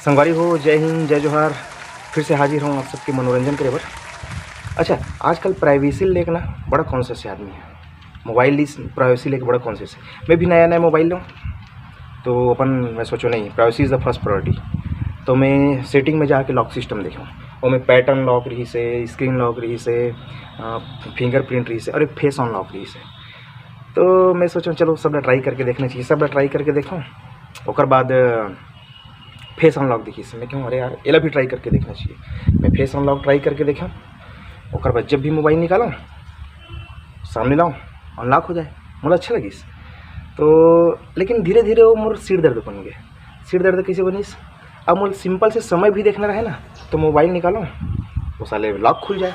संगवारी हो, जय हिंद, जय जोहार। फिर से हाजिर हूँ आप सबके मनोरंजन के लिए। अच्छा, आजकल प्राइवेसी लेके ना बड़ा कॉन्शियस है आदमी है। मोबाइल ली प्राइवेसी लेके बड़ा कॉन्शियस है। मैं भी नया मोबाइल लूँ तो मैं सोचो नहीं, privacy is the first priority. तो मैं सेटिंग में जाके लॉक सिस्टम देखूँ और मैं पैटर्न लॉक रही से, स्क्रीन लॉक रही से, फिंगरप्रिंट रही से और एक फेस ऑन लॉक रही से। तो मैं सोचूँ चलो सब ट्राई करके देखना चाहिए, सब ट्राई करके देखूँ। और बाद फेस अनलॉक देखिए से मैं कहूँ अरे यार एला भी ट्राई करके देखना चाहिए। मैं फेस अनलॉक ट्राई करके देखा, और बाद जब भी मोबाइल निकाला सामने लाऊँ अनलॉक हो जाए, मुझे अच्छा लगी। तो लेकिन धीरे धीरे वो मोर सिर दर्द बन गए। सिर दर्द कैसे बनीस, अब मुझे सिंपल से समय भी देखना रहे ना, तो मोबाइल निकालो वो साले लॉक खुल जाए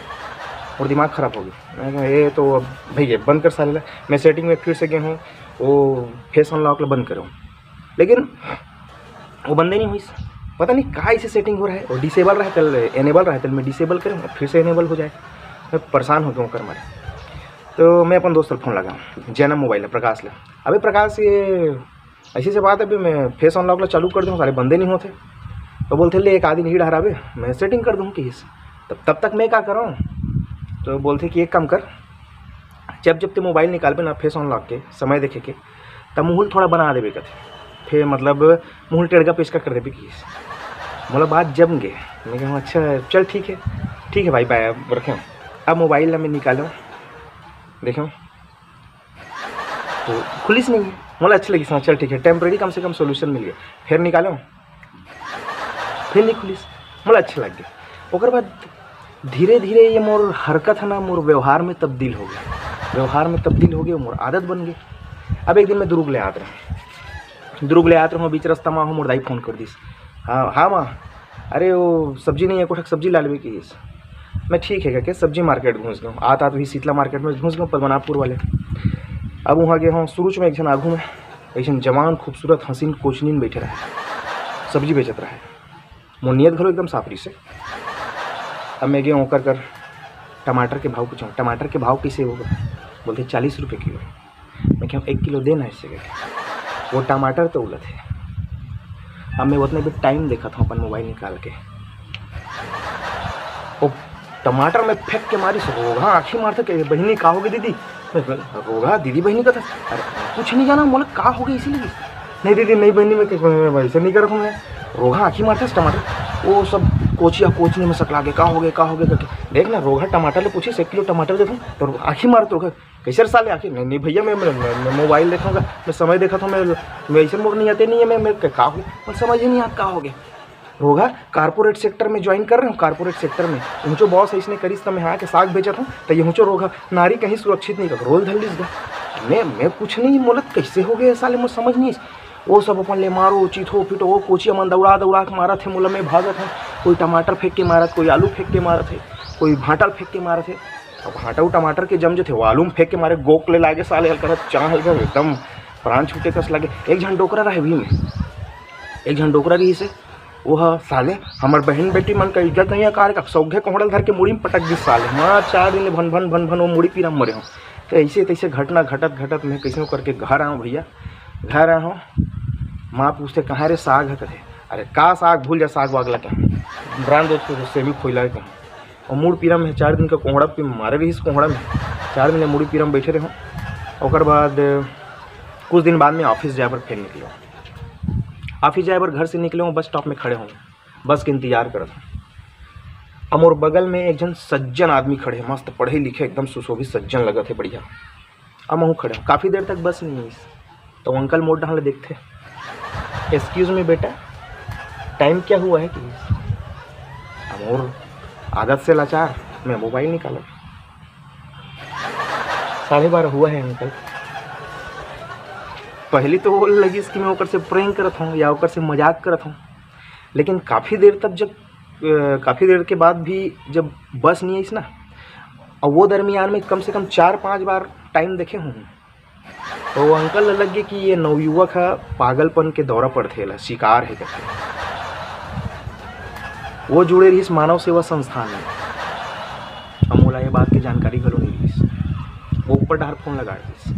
और दिमाग ख़राब हो गया। मैं कहा ये तो अब भैया बंद कर साले। मैं सेटिंग में फिर से गया हूँ, वो फेस अनलॉक बंद करूँ, लेकिन वो बंदे नहीं हुई। पता नहीं कहाँ इसे सेटिंग हो रहा है। और डिसेबल रहा है कल, एनेबल रहा है कल, मैं डिसेबल करूँ फिर से एनेबल हो जाए। मैं परेशान हो गया हूँ कर मारे। तो मैं अपन दोस्त को फ़ोन लगाऊँ, जैनम मोबाइल है प्रकाश ला। अभी प्रकाश ये ऐसी से बात है, अभी मैं फेस अनलॉक ला चालू कर दूँ, सारे बंदे नहीं होते। तो बोलते ले एक आदि नहीं डरा बे, मैं सेटिंग कर दूँ कि तब तक मैं क्या करूँ। तो बोलते कि एक काम कर, जब ते मोबाइल निकाल पे ना फेस अनलॉक के समय देखे के, तब मुँह थोड़ा बना देवे कथे, फिर मतलब मुँह टेढ़ा पेशका कर देवे कि बोला बात जम गए। मैं कहूँ अच्छा चल ठीक है भाई बाय, अब रखें। अब मोबाइल ना मैं निकालूँ देखूँ तो खुलिस नहीं है। मुझे अच्छा लगी, चल ठीक है, टेम्प्रेरी कम से कम सोल्यूशन मिल गया। फिर निकालो फिर नहीं खुलिस, मुझे अच्छा लग गया। और बाद धीरे धीरे ये मोर हरकत है ना मोर व्यवहार में तब्दील हो गया, मोर आदत बन गई। अब एक दिन मैं दुर्ग ले आते रहो, बीच रास्ता माँ हो मोर दाई फ़ोन कर दीस। हाँ माँ, अरे वो सब्जी नहीं है, कोठक सब्जी ला लेवे की। मैं ठीक है क्या सब्जी मार्केट घुस गया, आता तो ही शीतला मार्केट में घुस गया पद्मनाभपुर वाले। अब वहाँ गए हूँ, शुरू में एक जन आगू में एक जवान खूबसूरत हसीन कोचनीन बैठे रहे, सब्जी बेचत रहे। मोर नियत घरो एकदम साफरी से। अब मैं गया होकर कर टमाटर के भाव पूछा, टमाटर के भाव कैसे होगा। बोलते 40 रुपये किलो। मैं कहूँ 1 किलो देना इससे। वो टमाटर तो उलट है। अब मैं उतने भी टाइम देखा था अपन मोबाइल निकाल के, वो टमाटर में फेंक के मारी से रोगा आँखी मारता कि बहनी का होगी दीदी। रोगा दीदी बहनी का था, अरे कुछ नहीं जाना, बोला का हो गई इसीलिए। नहीं दीदी नहीं बहनी, मैं वैसे नहीं कर रहा हूँ। मैं रोगा आँखी मारता टमाटर, वो सब कोचने में सकला के का हो गया करके। देख ना रोगा टमाटर ले पूछी 1 किलो टमाटर दे दूँ तो आँखी मार तो कैसे साले आँखी। नहीं भैया मैं मोबाइल देखूँगा, मैं समय देखा था, मैं ऐसे मोड़ नहीं आते नहीं है। मैं का हो गया, समझ ही नहीं आता का हो गया। रोगा कारपोरेट सेक्टर में ज्वाइन कर रहे हो, कारपोरेट सेक्टर में ऊँचो बॉस ऐसने करीस, तो मैं हाँ के साग बेचत हूँ तो ये ऊँचो रोगा नारी कहीं सुरक्षित नहीं कर रोल धर लीस गा। मैं कुछ नहीं मोलत कैसे हो गए साले, मुझे समझ नहीं। वो सब अपन ले मारो चीथो फिटो, वो कोची अमन दौड़ा के मारा थे। मोला में भागत है, कोई टमाटर फेंक के मारा, कोई आलू फेंक के मारा थे, कोई भांटा फेंक के मारा थे। अब भांटा टमाटर के जम जो थे वो आलू में फेंक के मारे, गोक ले लागे साले हल्का चाह हल्का एकदम प्राण छूटे कस लगे। एक झन डोकरा रहे भी में, एक झन डोकरा रही से वह साले हमार बहन बेटी मन का इज्जत नहीं है कार का, सौघे कोहड़ल धर के मुड़ी में पटक दी साले। माँ 4 दिन भन वो मुड़ी पीरा मरे हूँ। तो ऐसे तैसे घटना घटत मैं कैसे करके घर आऊँ भैया, घर आया हूँ। माँ पूछते कहाँ रे साग है, कहे अरे का साग भूल जा, साग वाग लगा ब्रांड दोस्त से भी खोला कहीं। और मुड़ पीरा में 4 दिन का कोहड़ा पे मारे रही, इस कोहड़ा में 4 दिन मुड़ी पीरा में बैठे रहे हूँ। और बाद कुछ दिन बाद में ऑफिस जाए पर फिर निकले। ऑफिस जाए पर घर से निकले हूँ, बस स्टॉप में खड़े हूँ, बस के इंतजार करत हूँ। अब मोर बगल में एक जन सज्जन आदमी खड़े हैं, मस्त पढ़े लिखे एकदम सुशोभित सज्जन लगा थे बढ़िया। अब मैं खड़े हूँ, काफ़ी देर तक बस नहीं हुई। तो अंकल मोड़ डाल देखते, एक्सक्यूज़ मी बेटा टाइम क्या हुआ है कि। अब और आदत से लाचार मैं मोबाइल निकाला, 12:30 हुआ है अंकल। पहले तो वो लगी कि मैं ओकर से प्रैंक करत हूँ या ओकर से मजाक करत हूँ, लेकिन काफ़ी देर के बाद भी जब बस नहीं आई ना, और वो दरमियान में कम से कम 4-5 बार टाइम देखे हूँ, तो वो अंकल लग गए कि ये नवयुवक है, पागलपन के दौरा पर थे, शिकार है करके। वो जुड़े रही इस मानव सेवा संस्थान में। हम बोला ये बात की जानकारी घलो नहीं रही। वो ऊपर डार फोन लगा रही,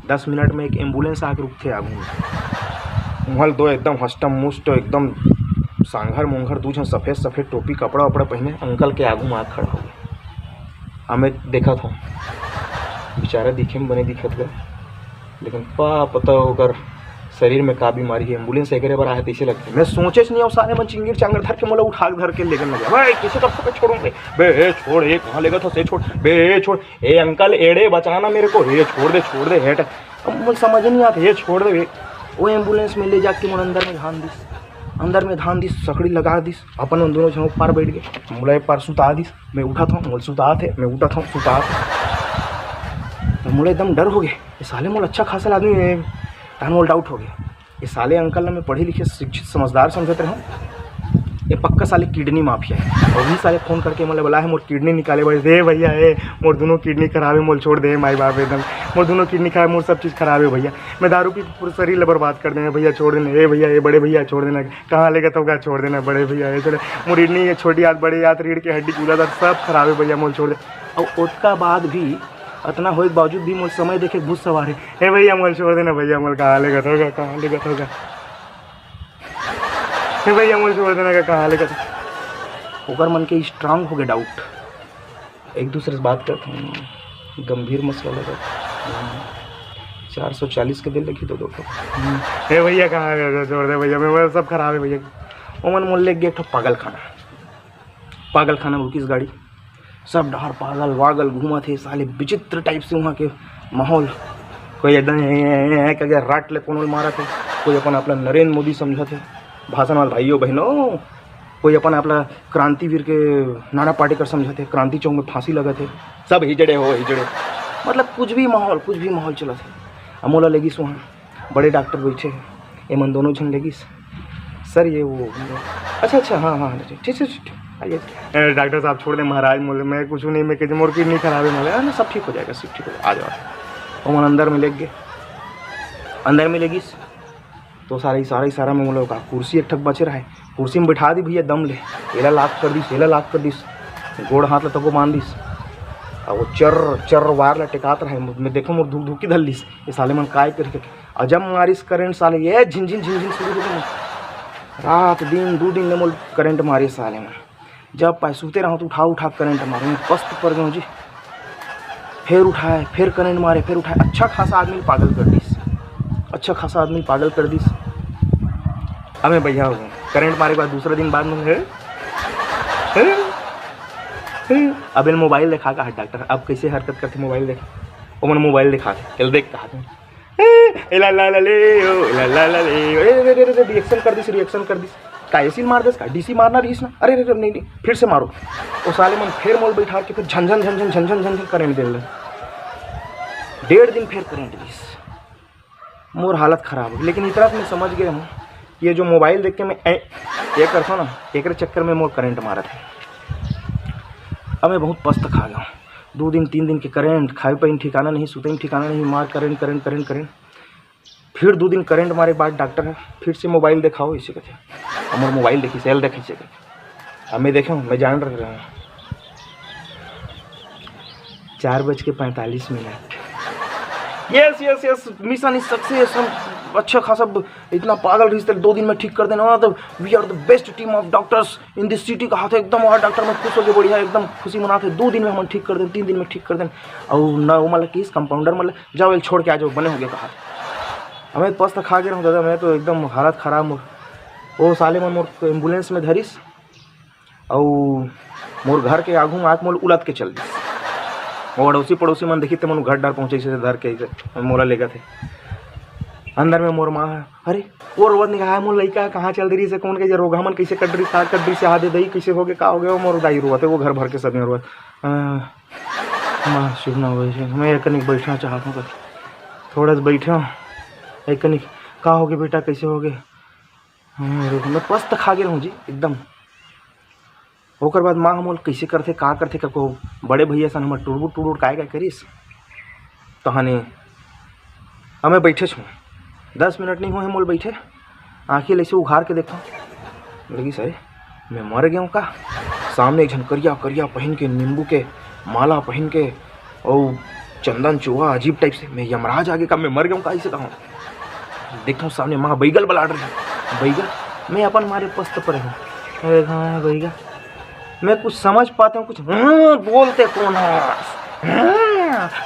10 मिनट में एक एम्बुलेंस आकर रुकते आगू में। वहाँ दो एकदम हष्टम मुष्ट एकदम सांघर मोंघर दू झन सफ़ेद सफ़ेद टोपी कपड़ा वपड़ा पहने अंकल के आगू में आ खड़ा हो गए। हमें देखा था बेचारा दिखे में बने दिखत गए, लेकिन पता होकर शरीर में का बीमारी है। एम्बुलेंस एक बार आया तैसे लगते मैं सोचे नहीं और सारे में चिंगीर चांगर धर के मोला उठा धर के लेकर लगे भाई किसी तरफ पे छोड़ूं बे छोड़ ये कहाँ लेगा था से छोड़ बे छोड़ ए अंकल एड़े बचाना मेरे को ये छोड़ दे हेट। अब मुझे समझ नहीं आता ये छोड़ दे। वो एम्बुलेंस में ले जाके मुझे अंदर में धान दिस सकड़ी लगा दिस अपन उन दोनों झोंक पार बैठ गए। मुला एक पार सुता दिस मैं उठा था मोल सुता थे मैं उठा था सुता थे तो मुझे एकदम डर हो गया। ये साले मोल अच्छा खासा आदमी है मोल डाउट हो गया। ये साले अंकल ने मैं पढ़े लिखे शिक्षित समझदार समझते रहे ये पक्का साले किडनी माफिया है। और भी साले फ़ोन करके मतलब बोला है मोर किडनी निकाले बड़े दे भैया है मोर दोनों किडनी खराब है मोल छोड़ दे माई बाप एकदम मोर दोनों किडनी खराब मोर सब चीज़ खराब है भैया मैं दारू पी पूरे शरीर बर्बाद कर देना भैया छोड़ देना। ए भैया ये बड़े भैया छोड़ देना कहाँ लेगा तो क्या छोड़ देना बड़े भैया ये छोड़े मोर किडनी है छोटी हाथ बड़े हाथ रीढ़ की हड्डी कूदा सब खराब है भैया मोल छोड़ दे। और उसका बाद भी इतना हो बावजूद भी मोल समय देखे भूत सवार है भैया मोल छोड़ देना भैया मोल कहाँ लेगा तो भैया मुझे छोड़ देना का कहाँ लेकर ओकर मन के स्ट्रांग हो गए डाउट एक दूसरे से बात करते हैं गंभीर मसला लगा 440 के दिल लगी तो दो हे भैया कहाँ छोड़ दे भैया मैं सब खराब है भैया। वो मन मोल लेके एक पागल खाना बुकिस गाड़ी सब डहर पागल वागल घूमा थे साले विचित्र टाइप से वहाँ के माहौल कोई एकदम क्या राट ले कौन मारा थे कोई अपना नरेंद्र मोदी समझा थे भाषण वाले भाइयों बहनों कोई अपन अपना क्रांतिवीर के नाना पाटेकर समझे थे क्रांति चौक में फांसी लगे थे सब हिजड़े मतलब कुछ भी माहौल चला थे। अमोला लेगिस वहाँ बड़े डॉक्टर बैठे एमन दोनों जन लेगिस सर ये वो अच्छा हाँ ठीक आइए डॉक्टर साहब छोड़ दें महाराज मोले मैं कुछ नहीं मैं कह मोर किडनी खराब है मोले ना सब ठीक हो जाएगा सब ठीक हो जाएगा आ जाओ। और मन अंदर में ले लेगिस तो सारा में बोला कुर्सी एक ठक बचे रहा है कुर्सी में बैठा दी भैया दम ले एला लाख कर दिस गोड़ हाथ ला तको बांध दिस और वो चर वार ला टिकात रहा है मैं देखो मोर धुकी धल लिस ये साले मन काय करके अजम मारिस करंट साले ये झिनझिन शुरू हो गए रात दिन 2 दिन ने मोल करंट मारे साले में जब पाए सूते रहा तो उठा करंट मारे पस्त पर गए जी फिर उठाए फिर करंट मारे फिर उठाए अच्छा खासा आदमी पागल कर दिस हमें भैया हो गए करंट मारे के बाद दूसरा दिन बाद में अब इन मोबाइल दिखा का डॉक्टर अब कैसे हरकत करते मोबाइल देख वो मैंने मोबाइल दिखा के देख कहा रिएक्शन कर दिस का एसिल मार दिस का डीसी मारना रहीस ना अरे नहीं फिर से मारो वो साले मन फिर मोल बैठा के फिर झन करंट दे 1.5 दिन फिर करंट दिस मोर हालत ख़राब है। लेकिन इतना मैं समझ गया हूँ ये जो मोबाइल देख के मैं ये करता ना एक चक्कर में मोर करंट मारा था। अब मैं बहुत पस्त खा गया हूँ 2 दिन 3 दिन के करंट खाए पे ठिकाना नहीं सुते ठिकाना नहीं मार करंट फिर 2 दिन करंट मारे बाद डॉक्टर है फिर से मोबाइल दिखाओ इसे कहते हैं मोर मोबाइल देखी सेल देखी से अब मैं देखा हूँ मैं जान रहा हूँ 4:45 यस मिशन इज सक्सेस। हम अच्छा खासा इतना पागल रिश्ते 2 दिन में ठीक कर देना तो we are the best team of doctors in this city कहा था एकदम वहाँ डॉक्टर में खुश हो गए बढ़िया एकदम खुशी मनाते 2 दिन में हम ठीक कर दें 3 दिन में ठीक कर दें और न वो मतलब किस कंपाउंडर मतलब जाओ वेल छोड़ के आ जाओ बने हो गया कहा हमें पस्त खा गया हूँ दादा मैं तो एकदम हालत ख़राब वो साले में मोर एम्बुलेंस में धरिस और मोर घर के आगू में आँख मोल उलट के चल दिस वो अड़ोसी पड़ोसी मन देखी तो मन घर डर पहुँचे से धर के मोला ले गए थे अंदर में मोर माँ अरे वो रोवत निकाह मोर लड़का कहाँ चल रही से कौन के रोगा मन कैसे कट रही से हाथ दे दही कैसे हो गए का हो गया वो मोर दाई रोवत है वो घर भर के सब में रोवत माँ शुभ ना हो मैं एक कनिक बैठना चाहता हूँ थोड़ा सा बैठे हूँ एक कनिक का हो गया बेटा कैसे हो गए मैं पस्त खा गया हूँ जी एकदम। ओकर बाद माँ मोल कैसे करते का करते को बड़े भैया सन हमारे टूर काय करीस तो हने हमें बैठे छूँ 10 मिनट नहीं हुए मोल बैठे आँखें ऐसे उघार के देखा लगी सर मैं मर गया हूँ का सामने एक झन करिया पहन के नींबू के माला पहन के और चंदन चूहा अजीब टाइप से मैं यमराज आगे का मैं मर गया हूँ का ऐसे कहा देखता हूँ सामने माँ बैगल बलाड़ रही बैगल मैं अपन मारे पस्त पर हूँ। अरे हाँ भैया, मैं कुछ समझ पाता हूँ कुछ। बोलते कौन है?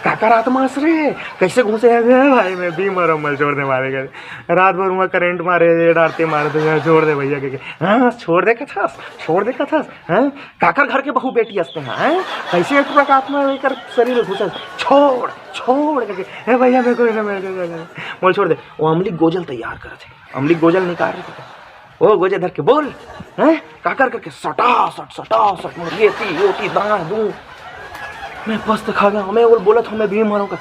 काका रात मास रे कैसे घुसे हैं भाई? मैं भी मरो मल छोड़ दे मारे गए रात भर वहाँ करंट मारे डांटते मारे तो छोड़ दे भैया के। हाँ छोड़ दे कथास, छोड़ दे कथास। हैं काकर घर के बहू बेटी हंसते हैं कैसे एक पूरा आत्मा लेकर शरीर में घुसा। छोड़ छोड़ करके हे भैया मेरे को मेरे बोल छोड़ दे। वो अमली गोजल तैयार कर थे, अमली गोजल निकाल रहे थे। ओ गोजे धर के बोल हैं काकर करके सटा सट मुर्गी रोटी दान दूं। मैं पस्त खा गया। मैं वो बोला था मैं भीम हरों का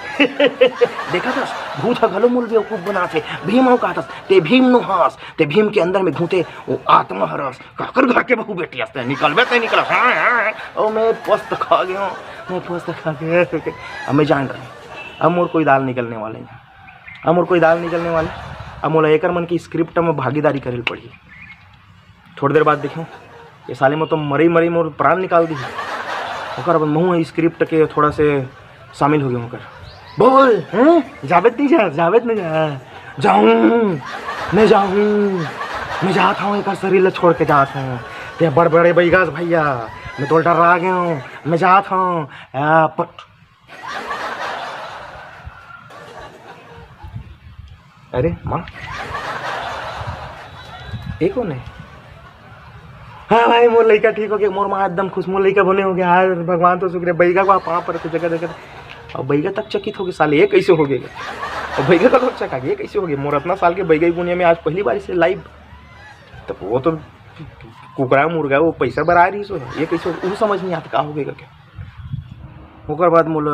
देखा था भूत घलो मूल बेवकूफ बना थे भीम हो कहा था ते भीम नो हास ते भीम के अंदर में घूते वो आत्मा हरस काकर घर के बहू बेटी हंसते निकल बे निकला। ओ मैं पस्त खा गया, मैं पस्त खा गया। अब मैं जान रहा हूँ अब मोर कोई दाल निकलने वाले हैं, अब मोर कोई दाल निकलने वाले। अब मोला एकर मन की स्क्रिप्ट में भागीदारी करे पड़ी। थोड़ी देर बाद देखो ये साले में तो मरी मरी मोर प्राण निकाल दी। ओकर अब महू स्क्रिप्ट के थोड़ा से शामिल हो गया होकर। बोल हैं जावेद नहीं जा, जावेद नहीं जा। जाऊँ मैं जाऊँ मैं जाता हूँ, एक शरीर छोड़ के जाता हूँ। ते बड़ बड़े बैगास भैया मैं तो डरा गया हूँ, मैं जाता हूँ। अरे माँ एक कौन है? हाँ भाई मोर लड़का ठीक हो गया, मोर माँ एकदम खुश, मोर लड़का बने हो गया। हाँ भगवान तो शुक्र है। बैगा को पाँव पर जगह जगह और बैगा तक चकित हो गया साले ये कैसे हो गया। और बैगा का लोग चका ये कैसे हो गया। मोर इतना साल के बैगा की दुनिया में आज पहली बार से लाइव। तो वो तो कुकरा मुर्गा वो पैसा बरा रही सो ये कैसे वो समझ नहीं आता का हो गया क्या। ओकर बाद मोल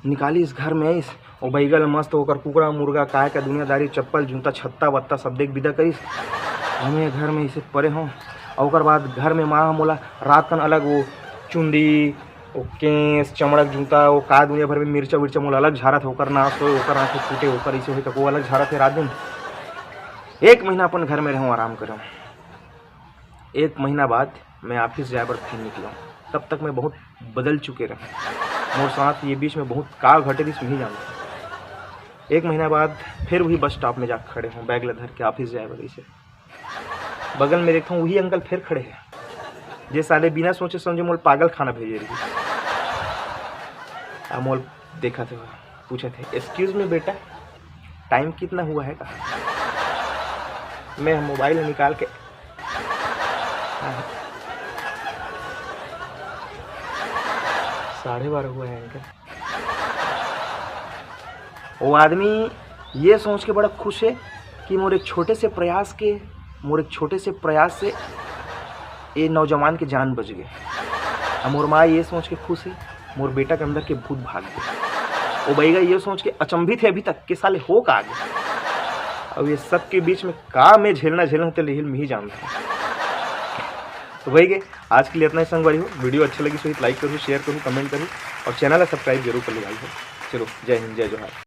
निकाली इस घर में इस और बैगल मस्त होकर कुकरा मुर्गा काय का दुनियादारी चप्पल जूता छत्ता वत्ता सब देख विदा करीस। हमें घर में इसे परे हों और ओकर बाद घर में माँ मोला रात कन अलग वो चुंदी वो केस चमड़क जूता वो का दुनिया भर में मिर्चा विर्चा मोला अलग झारत होकर नाश हो होकर आँखें फूटे होकर इसे हो तो वो अलग झारत है रात दिन। 1 महीना अपन घर में रहूँ आराम करूँ। 1 महीना बाद मैं ऑफिस जाए पर फिर निकला। तब तक मैं बहुत बदल चुके रहे। मोर साथ ये बीच में बहुत का घटे दिस नहीं जानता। 1 महीना बाद फिर वही बस स्टॉप में जाकर खड़े हूँ बैग धर के ऑफिस जाए बड़ी से। बगल में देखता हूँ वही अंकल फिर खड़े हैं जे साले बिना सोचे समझे मोल पागल खाना भेजे रही। मोल देखा थे पूछे थे एक्सक्यूज मी बेटा टाइम कितना हुआ है कहा। मैं मोबाइल निकाल के 12:30 हुआ है अंकल। वो आदमी ये सोच के बड़ा खुश है कि मोर एक छोटे से प्रयास से ये नौजवान के जान बच गए। और मोर माँ ये सोच के खुश है मोर बेटा के अंदर के भूत भाग गए। वो बैगा ये सोच के अचंभित है अभी तक के साले हो का आगे। अब ये सब के बीच में का मैं झेलना होते लेकिन मैं ही जानता हूँ। तो भाई आज के लिए इतना ही संगवारी हो। वीडियो अच्छी लगी तो लाइक करूँ शेयर करूँ कमेंट करूँ और चैनल सब्सक्राइब जरूर कर लो भाई। चलो जय हिंद जय जोहार।